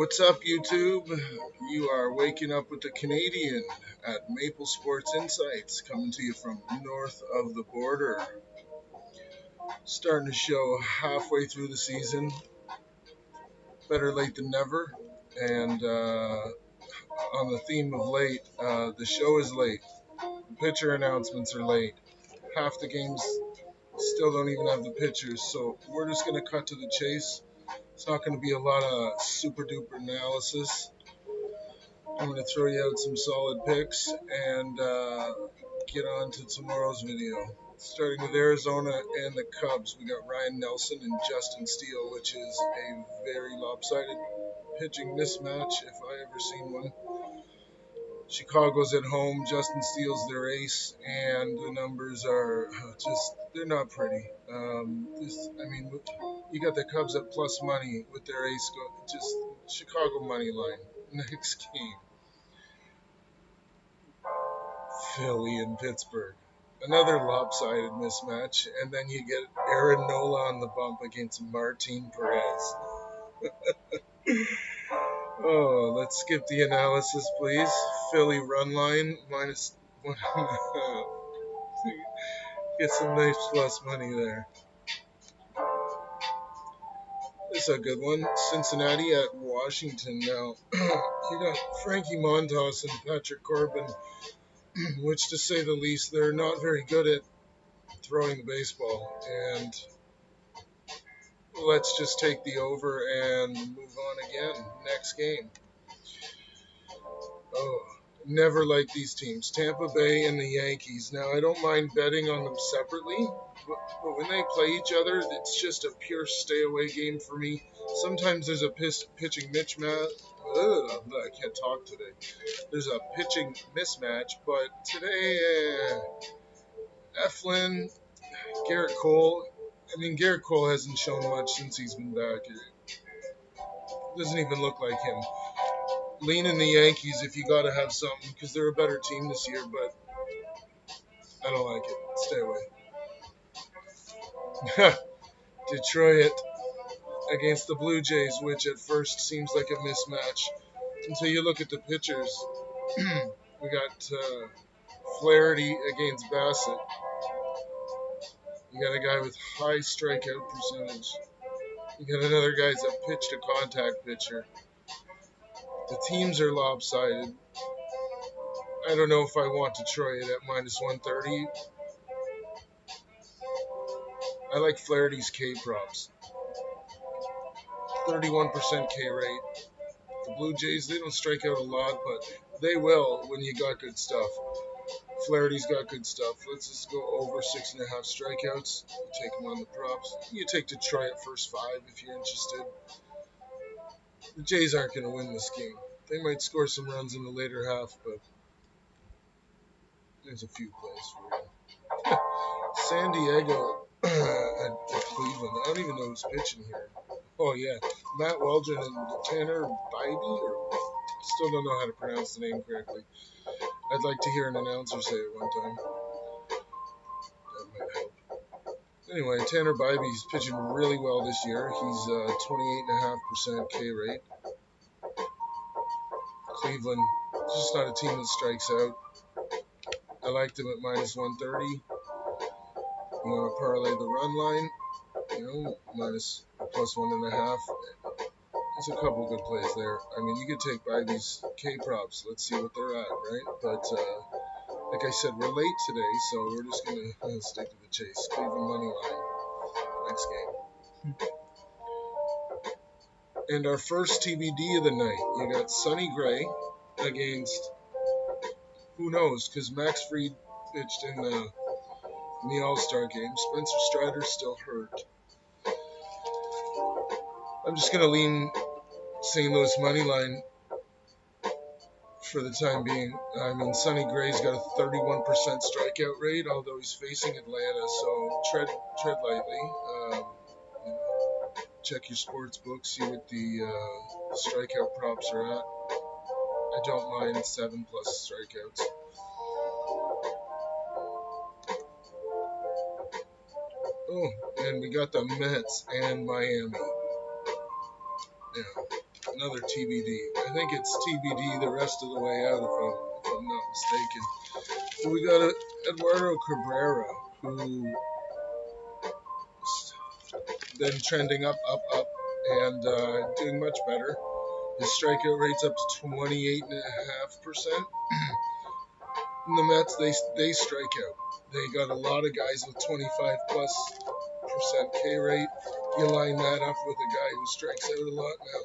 What's up, YouTube? You are waking up with the Canadian at Maple Sports Insights, coming to you from north of the border. Starting to show halfway through the season. Better late than never. And on the theme of late, the show is late. The pitcher announcements are late. Half the games still don't even have the pitchers, so we're just going to cut to the chase. It's not going to be a lot of super duper analysis. I'm going to throw you out some solid picks and get on to tomorrow's video. Starting with Arizona and the Cubs, we got Ryan Nelson and Justin Steele, which is a very lopsided pitching mismatch if I ever seen one. Chicago's at home, Justin Steele's their ace, and the numbers are they're not pretty. You got the Cubs at plus money with their ace, just Chicago money line. Next game, Philly and Pittsburgh. Another lopsided mismatch, and then you get Aaron Nola on the bump against Martin Perez. Oh, let's skip the analysis, please. Philly run line minus one. Get some nice plus money there. This is a good one. Cincinnati at Washington now. You got Frankie Montas and Patrick Corbin, which to say the least, they're not very good at throwing the baseball. And let's just take the over and move on again. Next game. Oh, never like these teams. Tampa Bay and the Yankees. Now, I don't mind betting on them separately, but when they play each other, it's just a pure stay-away game for me. Sometimes there's a pitching mismatch. I can't talk today. There's a pitching mismatch, but today, Eflin, Garrett Cole. Garrett Cole hasn't shown much since he's been back. It doesn't even look like him. Lean in the Yankees if you got to have something, because they're a better team this year, but I don't like it. Stay away. Detroit against the Blue Jays, which at first seems like a mismatch until you look at the pitchers. We got Flaherty against Bassett. You got a guy with high strikeout percentage. You got another guy's a pitch to contact pitcher. The teams are lopsided. I don't know if I want Detroit at minus 130. I like Flaherty's K props. 31% K rate. The Blue Jays, they don't strike out a lot, but they will when you got good stuff. Flaherty's got good stuff. Let's just go over 6.5 strikeouts. You take them on the props. You take Detroit at first 5 if you're interested. The Jays aren't going to win this game. They might score some runs in the later half, but there's a few plays for you. San Diego at Cleveland. I don't even know who's pitching here. Oh, yeah. Matt Waldron and Tanner Bybee? Still don't know how to pronounce the name correctly. I'd like to hear an announcer say it one time. That might help. Anyway, Tanner Bybee's pitching really well this year. He's 28.5% K rate. Cleveland, just not a team that strikes out. I liked him at minus 130. You want to parlay the run line, minus plus 1.5. There's a couple good plays there. You could take by these K props. Let's see what they're at, right? But like I said, we're late today, so we're just going to stick to the chase. Cleveland money line. Next game. And our first TBD of the night, you got Sonny Gray against, who knows, because Max Fried pitched in the All-Star game. Spencer Strider's still hurt. I'm just going to lean St. Louis money line for the time being. Sonny Gray's got a 31% strikeout rate, although he's facing Atlanta, so tread lightly. Check your sports book, see what the strikeout props are at. I don't mind 7+ strikeouts. Oh, and we got the Mets and Miami. Yeah, another TBD. I think it's TBD the rest of the way out, if I'm not mistaken. So we got Eduardo Cabrera, who been trending up, and doing much better. His strikeout rate's up to 28.5%. And the Mets, they strike out. They got a lot of guys with 25+% K rate. You line that up with a guy who strikes out a lot now.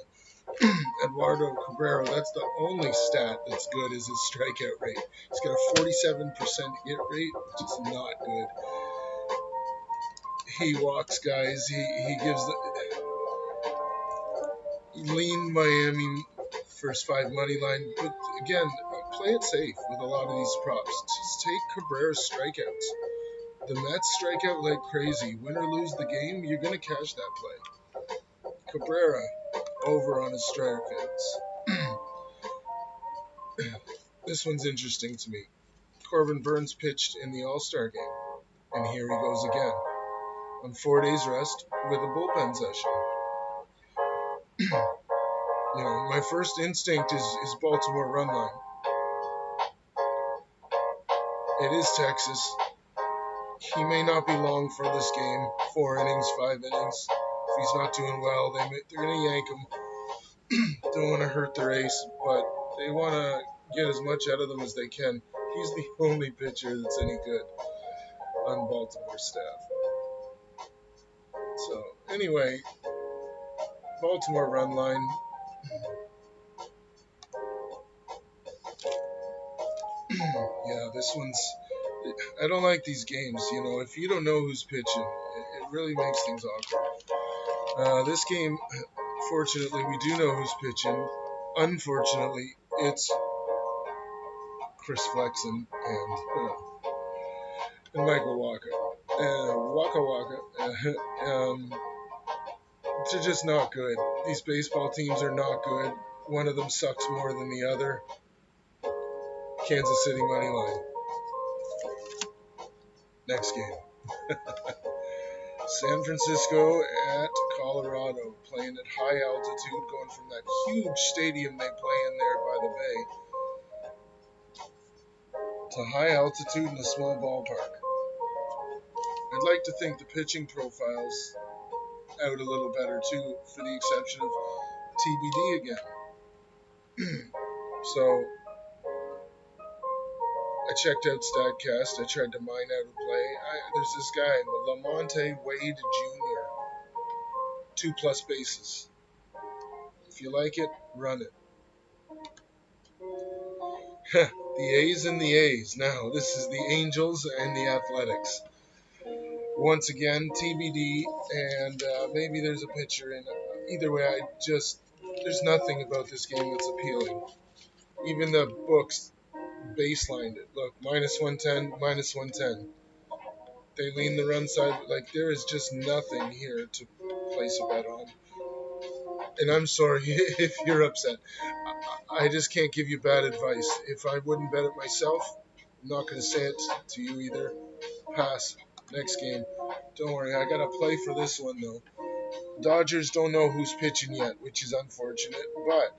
Eduardo Cabrera, that's the only stat that's good is his strikeout rate. He's got a 47% hit rate, which is not good. He walks guys. He gives the lean Miami first five money line, but again, play it safe with a lot of these props. Just take Cabrera's strikeouts. The Mets strike out like crazy. Win or lose the game, you're gonna cash that play. Cabrera over on his strikeouts. This one's interesting to me. Corbin Burns pitched in the All-Star game, and here he goes again on 4 days rest with a bullpen session. My first instinct is Baltimore run line. It is Texas. He may not be long for this game. 4 innings, 5 innings. If he's not doing well, they're going to yank him. Don't want to hurt their ace, but they want to get as much out of them as they can. He's the only pitcher that's any good on Baltimore's staff. So, anyway, Baltimore run line. Yeah, this one's... I don't like these games, if you don't know who's pitching, it really makes things awkward. This game, fortunately, we do know who's pitching. Unfortunately, it's Chris Flexen and Michael Waka. They're just not good. These baseball teams are not good. One of them sucks more than the other. Kansas City money line. Next game. San Francisco at Colorado, playing at high altitude, going from that huge stadium they play in there by the bay to high altitude in a small ballpark. I'd like to think the pitching profile's out a little better too, for the exception of TBD again. So I checked out StatCast. I tried to mine out a play. There's this guy, Lamonte Wade Jr. 2+ bases. If you like it, run it. The A's and the A's. Now, this is the Angels and the Athletics. Once again, TBD, and maybe there's a pitcher in. Either way, there's nothing about this game that's appealing. Even the books baselined it. Look, -110, -110. They lean the run side. Like, there is just nothing here to place a bet on. And I'm sorry if you're upset. I just can't give you bad advice. If I wouldn't bet it myself, I'm not going to say it to you either. Pass. Next game. Don't worry, I got to play for this one, though. Dodgers don't know who's pitching yet, which is unfortunate. But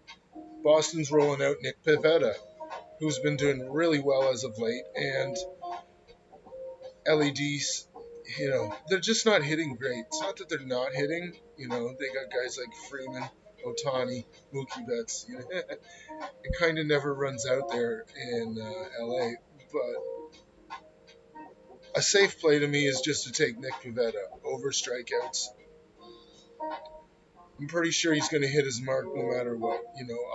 Boston's rolling out Nick Pivetta, who's been doing really well as of late. And LEDs, they're just not hitting great. It's not that they're not hitting. They got guys like Freeman, Ohtani, Mookie Betts. It kind of never runs out there in LA. But a safe play to me is just to take Nick Pivetta over strikeouts. I'm pretty sure he's going to hit his mark no matter what.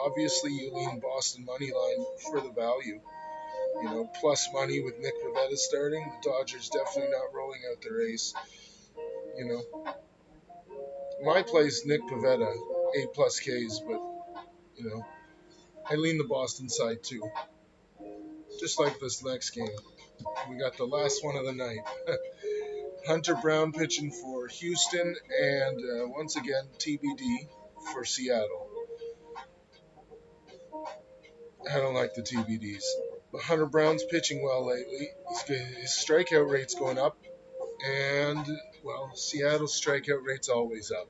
Obviously you lean Boston money line for the value. Plus money with Nick Pivetta starting. The Dodgers definitely not rolling out their ace. My play's Nick Pivetta, 8+ Ks, but, I lean the Boston side too. Just like this next game. We got the last one of the night. Hunter Brown pitching for Houston, and once again, TBD for Seattle. I don't like the TBDs. But Hunter Brown's pitching well lately. His strikeout rate's going up, and, Seattle's strikeout rate's always up.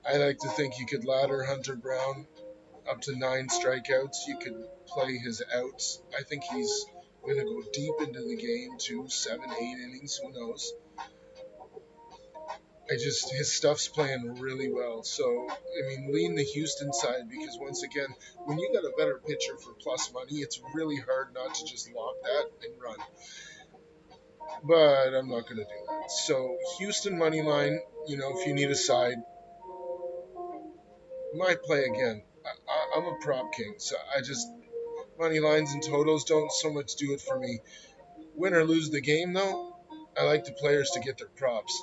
I like to think you could ladder Hunter Brown up to 9 strikeouts. You could play his outs. I think he's going to go deep into the game too, 7, 8 innings, who knows. His stuff's playing really well. So, I mean, lean the Houston side because once again, when you got a better pitcher for plus money, it's really hard not to just lock that and run. But I'm not going to do that. So, Houston money line, if you need a side, might play again. I'm a prop king, so money lines and totals don't so much do it for me. Win or lose the game, though, I like the players to get their props.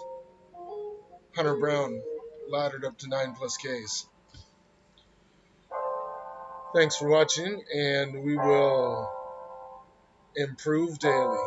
Hunter Brown laddered up to 9+ Ks. Thanks for watching, and we will improve daily.